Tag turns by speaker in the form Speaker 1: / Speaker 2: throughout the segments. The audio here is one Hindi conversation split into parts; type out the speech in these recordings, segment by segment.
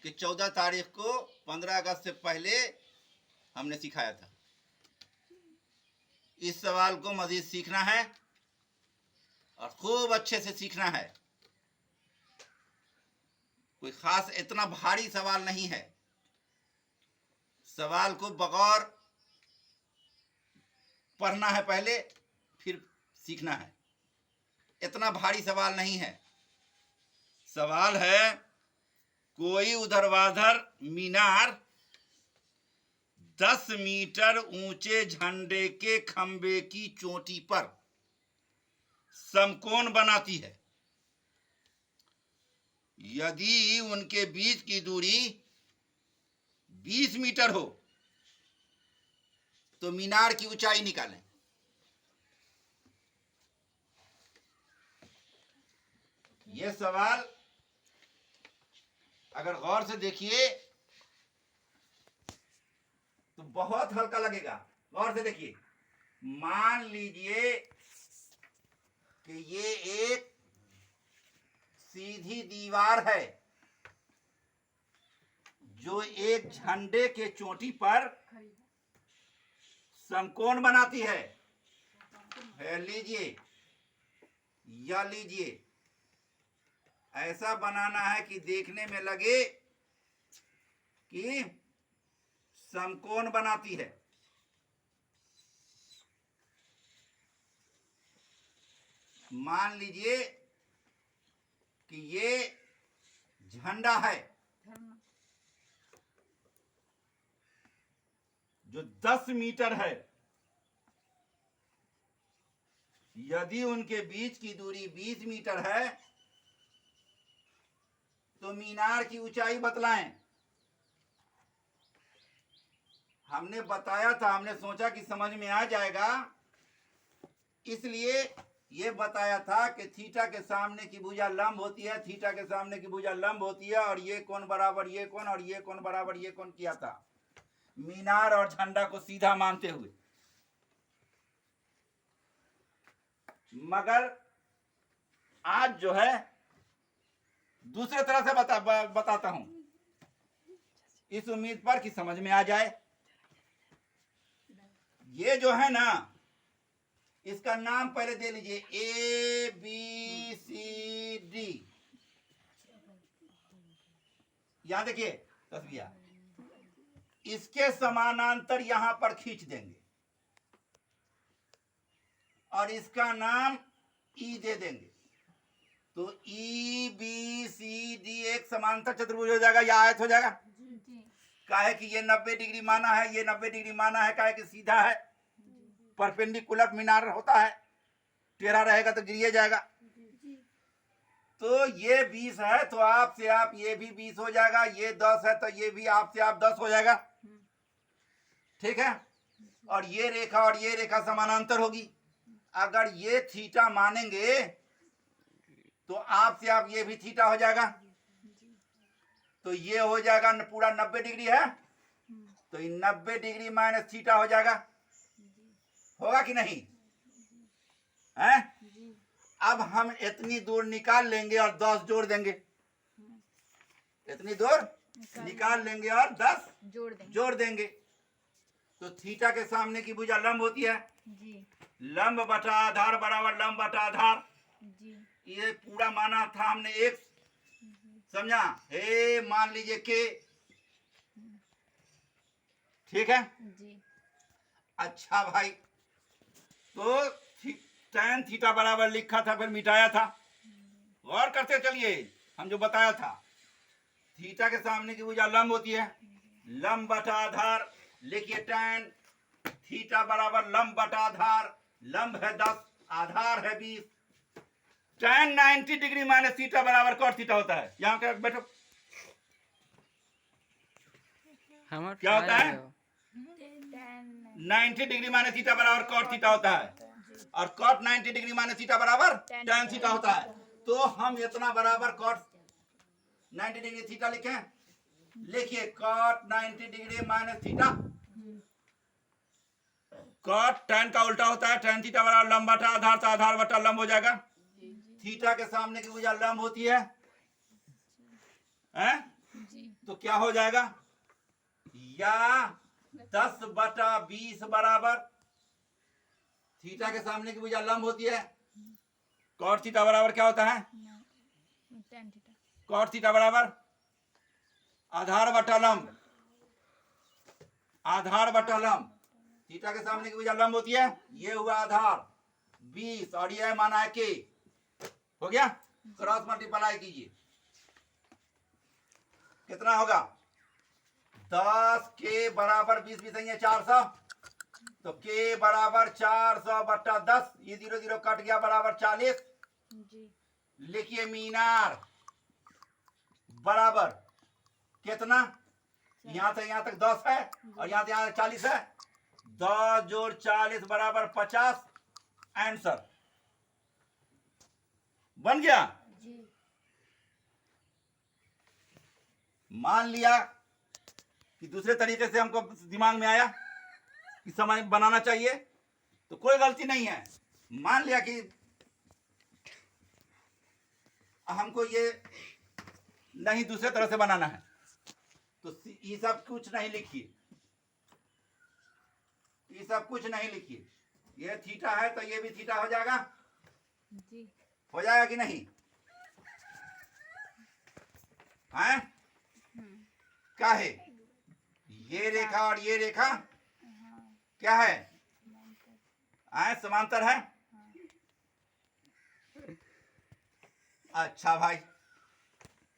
Speaker 1: कि 14 तारीख को 15 अगस्त से पहले हमने सिखाया था। इस सवाल को मजीद सीखना है और खूब अच्छे से सीखना है। कोई खास इतना भारी सवाल नहीं है। सवाल को बगौर पढ़ना है पहले, फिर सीखना है। इतना भारी सवाल नहीं है। सवाल है, कोई ऊर्ध्वाधर मीनार 10 मीटर ऊंचे झंडे के खंबे की चोटी पर समकोण बनाती है। यदि उनके बीच की दूरी 20 मीटर हो तो मीनार की ऊंचाई निकालें। यह सवाल अगर गौर से देखिए तो बहुत हल्का लगेगा। गौर से देखिए, मान लीजिए कि ये एक सीधी दीवार है जो एक झंडे के चोटी पर समकोण बनाती है। लीजिए या लीजिए, ऐसा बनाना है कि देखने में लगे कि समकोण बनाती है। मान लीजिए कि ये झंडा है जो 10 मीटर है। यदि उनके बीच की दूरी 20 मीटर है तो मीनार की ऊंचाई बतलाएं। हमने बताया था, हमने सोचा कि समझ में आ जाएगा, इसलिए ये बताया था कि थीटा के सामने की भुजा लंब होती है, थीटा के सामने की भुजा लंब होती है, और ये कोण बराबर ये कोण और ये कोण बराबर ये कोण किया था, मीनार और झंडा को सीधा मानते हुए। मगर आज जो है दूसरे तरह से बताता हूं, इस उम्मीद पर कि समझ में आ जाए। ये जो है ना, इसका नाम पहले दे लीजिए, ए बी सी डी। यहां देखिए तस्वीर, इसके समानांतर यहां पर खींच देंगे और इसका नाम ई दे देंगे, तो ई बी सी डी एक समांतर चतुर्भुज हो जाएगा या आयत हो जाएगा। काहे कि ये 90 डिग्री माना है, ये 90 डिग्री माना है, काहे कि सीधा है, परपेंडिकुलर मीनार होता है, टेढ़ा रहेगा तो गिरिए जाएगा। तो ये 20 है तो आप से आप ये भी 20 हो जाएगा, ये 10 है तो ये भी आप से आप 10 हो जाएगा, ठीक है। और ये रेखा समानांतर होगी। अगर ये थीटा मानेंगे तो आप से आप ये भी थीटा हो जाएगा, तो ये हो जाएगा पूरा 90 डिग्री है, तो 90 डिग्री माइनस थीटा हो जाएगा। होगा कि नहीं है? अब हम इतनी दूर निकाल लेंगे और 10 जोड़ देंगे। इतनी दूर निकाल लेंगे और 10 जोड़ देंगे। तो थीटा के सामने की भुजा लंब होती है, लंब बटा आधार बराबर लंब बटा आधार। ये पूरा माना था हमने एक, समझा? हे मान लीजिए के, ठीक है जी। अच्छा भाई, तो tan थीटा बराबर लिखा था, फिर मिटाया था। गौर करते चलिए, हम जो बताया था, थीटा के सामने की भुजा लंब होती है, लंब बटा आधार। लिखिए tan थीटा बराबर लंब बटा आधार। लंब है 10, आधार है 20। tan 90 डिग्री माइनस थीटा बराबर cos थीटा होता है। यहाँ के बैठो, क्या होता है? 90 डिग्री माइनस थीटा बराबर cos थीटा होता है, और cot 90 डिग्री माइनस थीटा बराबर tan थीटा होता है। तो हम इतना बराबर cot 90 डिग्री थीटा लिखें। लिखिए cot 90 degree minus theta. cot tan का उल्टा होता है, tan थीटा बराबर लंब बटा आधार, तो आधार बटा लंब हो जाएगा। थीटा के सामने की भुजा लंब होती है, तो क्या हो जाएगा, या 10/20 बराबर थीटा के सामने की भुजा लंब होती है, कॉट थीटा बराबर क्या होता है,
Speaker 2: टेन थीटा।
Speaker 1: कॉट थीटा बराबर आधार बटा लंब, आधार बटा लंब, थीटा के सामने की भुजा लंब होती है, ये हुआ आधार 20 और ये माना है के, हो गया, क्रॉस मल्टीप्लाई कीजिए, कितना होगा, 10 के बराबर 20 भी सही है 400, तो के बराबर 400/10, ये 0 0 कट गया, बराबर 40।
Speaker 2: जी।
Speaker 1: लिखिए मीनार बराबर कितना, यहां से यहां तक 10 है और यहां से यहां तक 40 है, 10 जोड़ 40 बराबर 50, आंसर बन गया।
Speaker 2: जी।
Speaker 1: मान लिया कि दूसरे तरीके से हमको दिमाग में आया कि समय बनाना चाहिए, तो कोई गलती नहीं है। मान लिया कि हमको ये नहीं दूसरे तरह से बनाना है, तो ये सब कुछ नहीं लिखिए, ये सब कुछ नहीं लिखिए, ये थीटा है तो ये भी थीटा हो जाएगा,
Speaker 2: जी।
Speaker 1: हो जाएगा कि नहीं, हैं, क्या है, ये रेखा और ये रेखा क्या है, समांतर है। अच्छा भाई,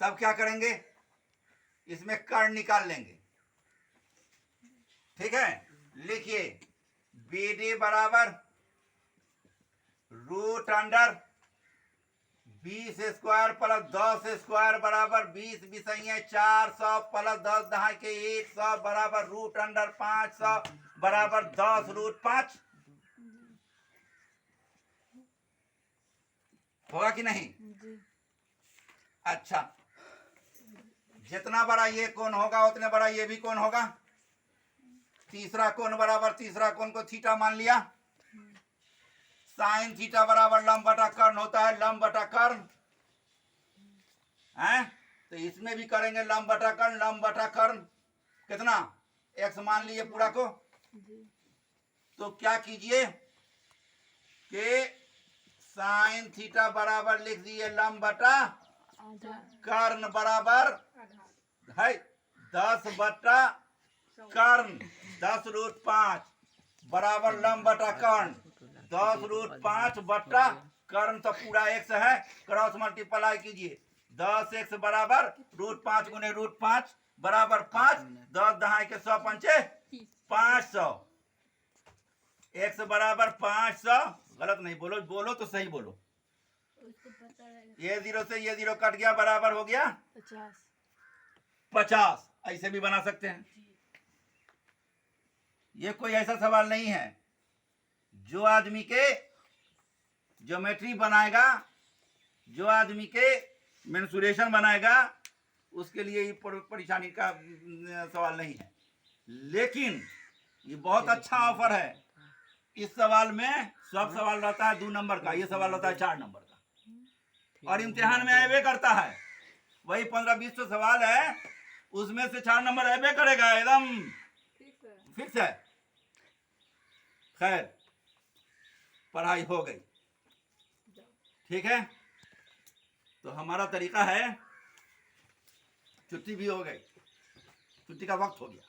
Speaker 1: तब क्या करेंगे, इसमें कर्ण निकाल लेंगे, ठीक है। लिखिए BD बराबर √20² प्लस 10² बराबर 20 भी सही है, 400 प्लस 10 दहाई के 100 बराबर √500 बराबर 10√5, होगा कि नहीं।
Speaker 2: जी।
Speaker 1: अच्छा, जितना बड़ा ये कोण होगा उतने बड़ा ये भी कोण होगा, तीसरा कोण बराबर तीसरा कोण को थीटा मान लिया, साइन थीटा बराबर लंब बटा कर्ण होता है, लंब बटा कर्ण है, तो इसमें भी करेंगे लंब बटा कर्ण, लंब बटा कर्ण कितना, x मान लिए पूरा को, तो क्या कीजिए कि साइन थीटा बराबर लिख दिए लंब बटा कर्ण बराबर है 10/कर्ण 10√5 बराबर लंब बटा कर्ण 10√5 कर्ण तो पूरा x है, क्रॉस मल्टीप्लाई कीजिए, 10x बराबर √5 गुने √5 बराबर 5, 10 दहाई के 100 पंचे 500, x बराबर 500, गलत नहीं बोलो, बोलो तो सही बोलो, ये 0 से ये 0 कट गया, बराबर हो गया 50। ऐसे भी बना सकते हैं, ये कोई ऐसा सवाल नहीं है, जो आदमी के ज्योमेट्री बनाएगा, जो आदमी के मेंसुरेशन बनाएगा, उसके लिए ये परेशानी का सवाल नहीं है। लेकिन ये बहुत अच्छा ऑफर है, इस सवाल में सब सवाल रहता है 2 नंबर का, ये सवाल रहता है 4 नंबर का, और इम्तिहान में आए करता है, वही 15-20 सवाल है, उसमें से 4 नंबर आए करेगा, एकदम फिक्स है। खैर, पढ़ाई हो गई, ठीक है, तो हमारा तरीका है, छुट्टी भी हो गई, छुट्टी का वक्त हो गया,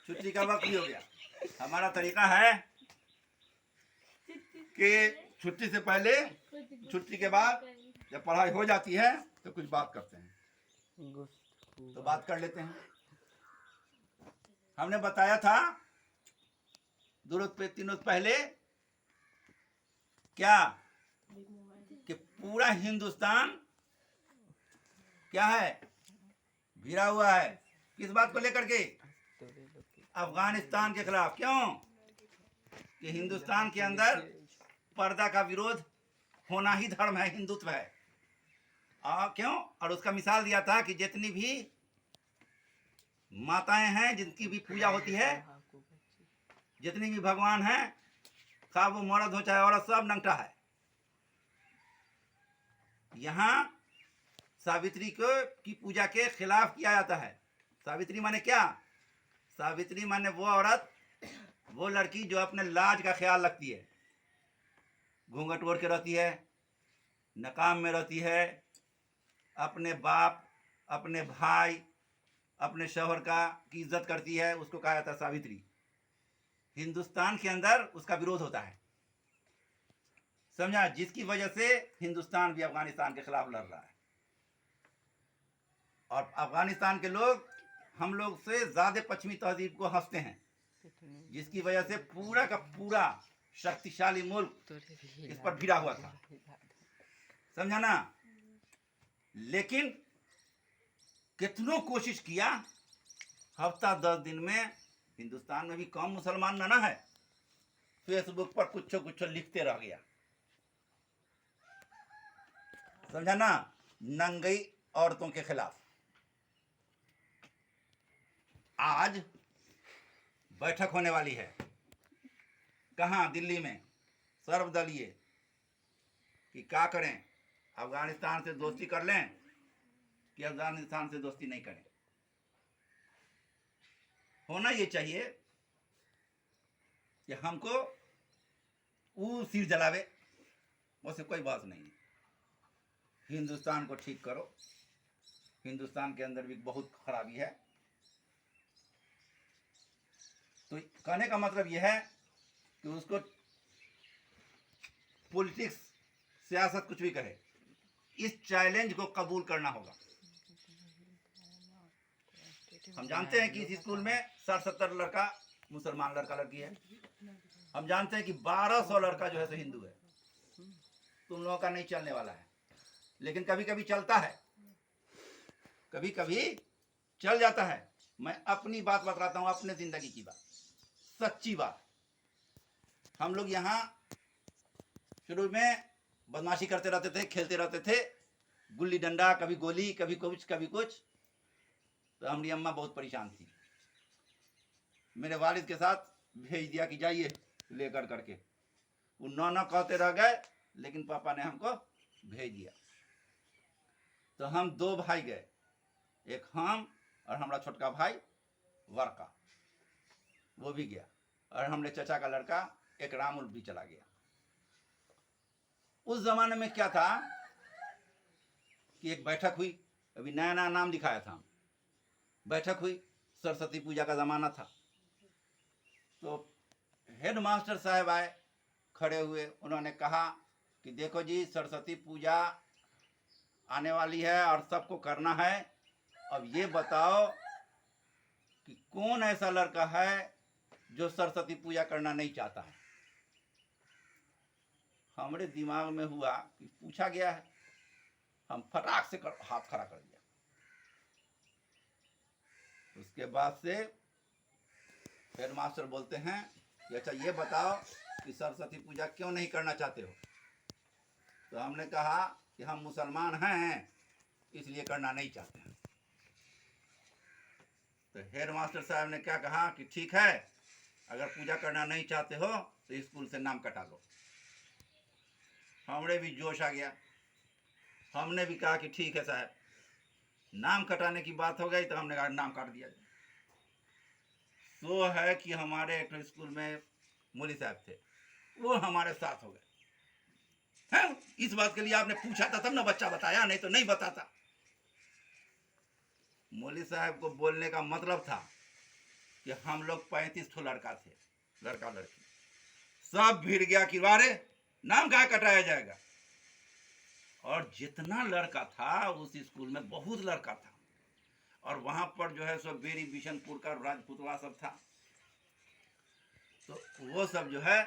Speaker 1: छुट्टी का वक्त भी हो गया। हमारा तरीका है कि छुट्टी से पहले, छुट्टी के बाद जब पढ़ाई हो जाती है तो कुछ बात करते हैं, तो बात कर लेते हैं। हमने बताया था 2 रोज 3 रोज पहले क्या, कि पूरा हिंदुस्तान क्या है, घिरा हुआ है, किस बात को लेकर के, अफगानिस्तान के खिलाफ। क्यों, कि हिंदुस्तान के अंदर पर्दा का विरोध होना ही धर्म है, हिंदुत्व है। क्यों, और उसका मिसाल दिया था कि जितनी भी माताएं हैं, जिनकी भी पूजा होती है, जितनी भी भगवान हैं, खा वो मर्द हो चाहे औरत, सब नंगटा है। यहाँ सावित्री को की पूजा के खिलाफ किया जाता है। सावित्री माने क्या? सावित्री माने वो औरत, वो लड़की जो अपने लाज का ख्याल रखती है, घूंघट ओढ़ के रहती है, नकाम में रहती है, अपने बाप, अपने भाई, अपने शौहर का की इज्जत करती है, उसको कहा जाता है सावित्री। हिंदुस्तान के अंदर उसका विरोध होता है, समझा? जिसकी वजह से हिंदुस्तान भी अफगानिस्तान के खिलाफ लड़ रहा है। और अफगानिस्तान के लोग हम लोग से ज्यादा पश्चिमी तहजीब को हंसते हैं, जिसकी वजह से पूरा का पूरा शक्तिशाली मुल्क इस पर भिड़ा हुआ था, समझा ना? लेकिन कितनों कोशिश किया, हफ्ता 10 दिन में हिंदुस्तान में भी कम मुसलमान ना है, फेसबुक पर कुछ कुछ लिखते रह गया, समझा ना? नंगई औरतों के खिलाफ। आज बैठक होने वाली है, कहाँ? दिल्ली में, सर्वदलीय, कि क्या करें, अफगानिस्तान से दोस्ती कर लें कि अफगानिस्तान से दोस्ती नहीं करें। होना ये चाहिए कि हमको वो सिर जलावे, उससे कोई बात नहीं है। हिंदुस्तान को ठीक करो, हिंदुस्तान के अंदर भी बहुत खराबी है। तो कहने का मतलब यह है कि उसको पॉलिटिक्स, सियासत कुछ भी कहे, इस चैलेंज को कबूल करना होगा। हम जानते हैं कि इस स्कूल में 60-70 लड़का मुसलमान लड़का लड़की है। हम जानते हैं कि 1200 लड़का जो है सो हिंदू है। तुम लोगों का नहीं चलने वाला है, लेकिन कभी कभी चलता है, कभी कभी चल जाता है। मैं अपनी बात बताता हूँ, अपने जिंदगी की बात, सच्ची बात। हम लोग यहाँ शुरू में बदमाशी करते रहते थे, खेलते रहते थे, गुल्ली डंडा, कभी गोली, कभी कुछ कभी कुछ। तो हमारी अम्मा बहुत परेशान थी, मेरे वालिद के साथ भेज दिया कि जाइए लेकर करके। वो नौ कहते रह गए, लेकिन पापा ने हमको भेज दिया। तो हम 2 भाई गए, एक हम और हमारा छोटका भाई वर्का, वो भी गया, और हमने चचा का लड़का एक रामुल भी चला गया। उस जमाने में क्या था कि एक बैठक हुई, अभी नया नया नाम दिखाया था, बैठक हुई, सरस्वती पूजा का ज़माना था। तो हेड मास्टर साहब आए, खड़े हुए, उन्होंने कहा कि देखो जी, सरस्वती पूजा आने वाली है और सबको करना है। अब ये बताओ कि कौन ऐसा लड़का है जो सरस्वती पूजा करना नहीं चाहता है। हमारे दिमाग में हुआ कि पूछा गया है, हम फटाक से हाथ खड़ा कर दिया। उसके बाद से हेड मास्टर बोलते हैं कि अच्छा ये बताओ कि सरस्वती पूजा क्यों नहीं करना चाहते हो। तो हमने कहा कि हम मुसलमान हैं, इसलिए करना नहीं चाहते हैं। तो हेड मास्टर साहब ने क्या कहा कि ठीक है, अगर पूजा करना नहीं चाहते हो तो स्कूल से नाम कटा लो। हमने भी जोश आ गया, हमने भी कहा कि ठीक है साहब, नाम कटाने की बात हो गई तो हमने कहा नाम काट दिया। तो है कि हमारे एक स्कूल में मौलवी साहब थे, वो हमारे साथ हो गए हैं। इस बात के लिए आपने पूछा था तब ना बच्चा बताया, नहीं तो नहीं बताता। मौलवी साहब को बोलने का मतलब था कि हम लोग 35 ठो लड़का थे, लड़का लड़की, सब भिड़ गया कि वारे नाम कहाँ कटाया जाएगा। और जितना लड़का था उस स्कूल में, बहुत लड़का था, और वहां पर जो है सो बेरी बिशनपुर का राजपुतला सब था। तो वो सब जो है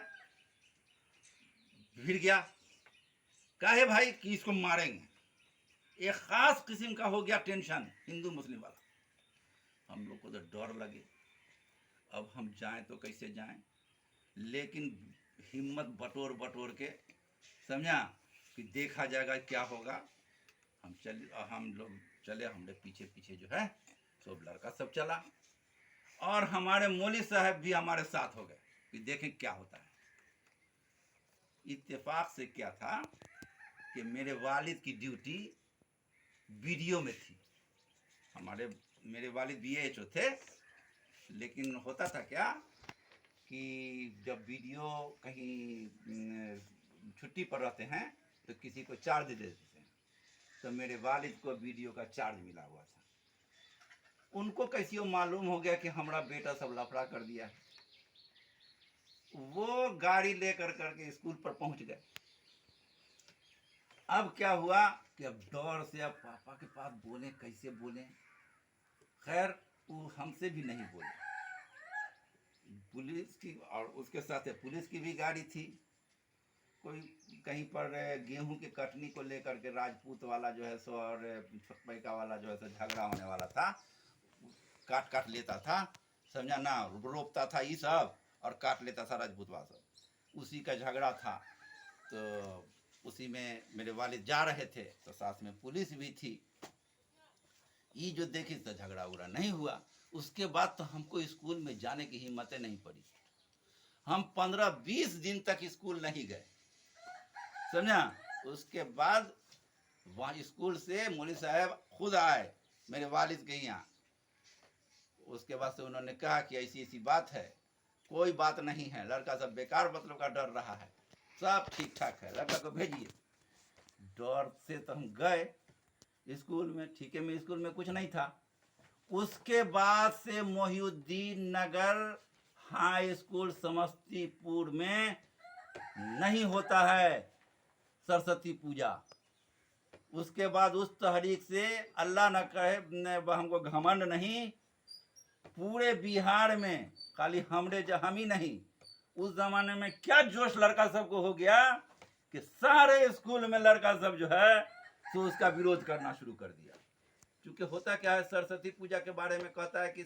Speaker 1: भिड़ गया, काहे भाई कि इसको मारेंगे। एक खास किस्म का हो गया टेंशन, हिंदू मुस्लिम वाला। हम लोग को तो डर लगे, अब हम जाएं तो कैसे जाएं। लेकिन हिम्मत बटोर बटोर के, समझा, कि देखा जाएगा क्या होगा। हम लोग चले, हमने पीछे पीछे जो है सब लड़का सब चला, और हमारे मौलवी साहब भी हमारे साथ हो गए कि देखें क्या होता है। इत्तेफाक से क्या था कि मेरे वालिद की ड्यूटी वीडियो में थी। मेरे वालिद BAHO थे, लेकिन होता था क्या कि जब वीडियो कहीं छुट्टी पर रहते हैं तो किसी को चार्ज दे देते हैं, तो मेरे वालिद को वीडियो का चार्ज मिला हुआ था। उनको कैसी मालूम हो गया कि हमारा बेटा सब लफड़ा कर दिया है। वो गाड़ी लेकर करके स्कूल पर पहुंच गए। अब क्या हुआ कि अब डर से अब पापा के पास बोले, कैसे बोले। खैर वो हमसे भी नहीं बोले। पुलिस की और उसके साथ पुलिस की भी गाड़ी थी। कोई कहीं पर गेहूं की कटनी को लेकर के राजपूत वाला जो है सो और पैका वाला जो है सो झगड़ा होने वाला था, काट काट लेता था, समझा ना, रोपता था ये सब और काट लेता था राजपूत वाला सब। उसी का झगड़ा था। तो उसी में मेरे वालिद जा रहे थे तो साथ में पुलिस भी थी। ये जो देखी तो झगड़ा उगड़ा नहीं हुआ। उसके बाद तो हमको स्कूल में जाने की हिम्मतें नहीं पड़ी। हम 15-20 दिन तक स्कूल नहीं गए, समझा। उसके बाद वहाँ स्कूल से मौलवी साहब खुद आए मेरे वालिद के यहाँ। उसके बाद से उन्होंने कहा कि ऐसी ऐसी बात है, कोई बात नहीं है, लड़का सब बेकार मतलब का डर रहा है, सब ठीक ठाक है, लड़का को भेजिए। डर से तो हम गए स्कूल में। ठीक है, में स्कूल में कुछ नहीं था। उसके बाद से मोहिउद्दीन नगर हाई स्कूल समस्तीपुर में नहीं होता है सरस्वती पूजा। उसके बाद उस तहरीक से अल्लाह न कहे हमको घमंड नहीं, पूरे बिहार में खाली हम ही नहीं, उस जमाने में क्या जोश लड़का सबको हो गया कि सारे स्कूल में लड़का सब जो है तो उसका विरोध करना शुरू कर दिया। क्योंकि होता क्या है, सरस्वती पूजा के बारे में कहता है कि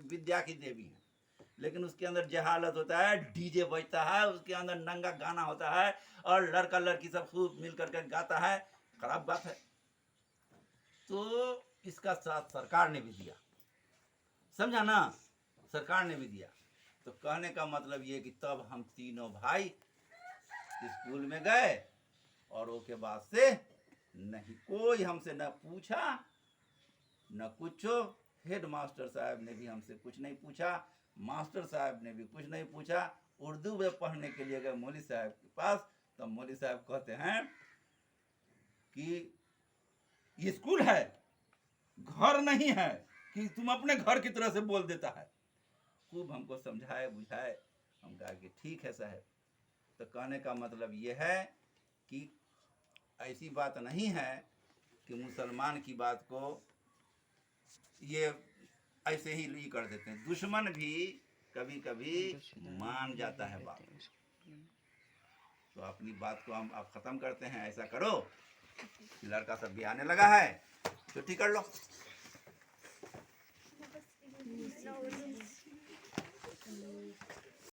Speaker 1: विद्या की देवी है, लेकिन उसके अंदर जहालत होता है, डीजे बजता है, उसके अंदर नंगा गाना होता है और लड़का लड़की सब खूब मिल करके गाता है। खराब बात है। तो इसका साथ सरकार ने भी दिया, समझा ना, सरकार ने भी दिया। तो कहने का मतलब ये कि तब हम तीनों भाई स्कूल में गए और उसके बाद से नहीं कोई हमसे न पूछा न कुछ। हेड मास्टर साहब ने भी हमसे कुछ नहीं पूछा, मास्टर साहब ने भी कुछ नहीं पूछा। उर्दू में पढ़ने के लिए गए मौलवी साहब के पास, तो मौलवी साहब कहते हैं कि ये स्कूल है, घर नहीं है कि तुम अपने घर की तरह से बोल देता है। खूब हमको समझाए बुझाए। हम कहा कि ठीक है साहब। तो कहने का मतलब ये है कि ऐसी बात नहीं है कि मुसलमान की बात को ये ऐसे ही ली कर देते हैं। दुश्मन भी कभी कभी मान जाता है बात। तो अपनी बात को हम अब ख़त्म करते हैं। ऐसा करो, लड़का सब भी आने लगा है, छुट्टी कर लो।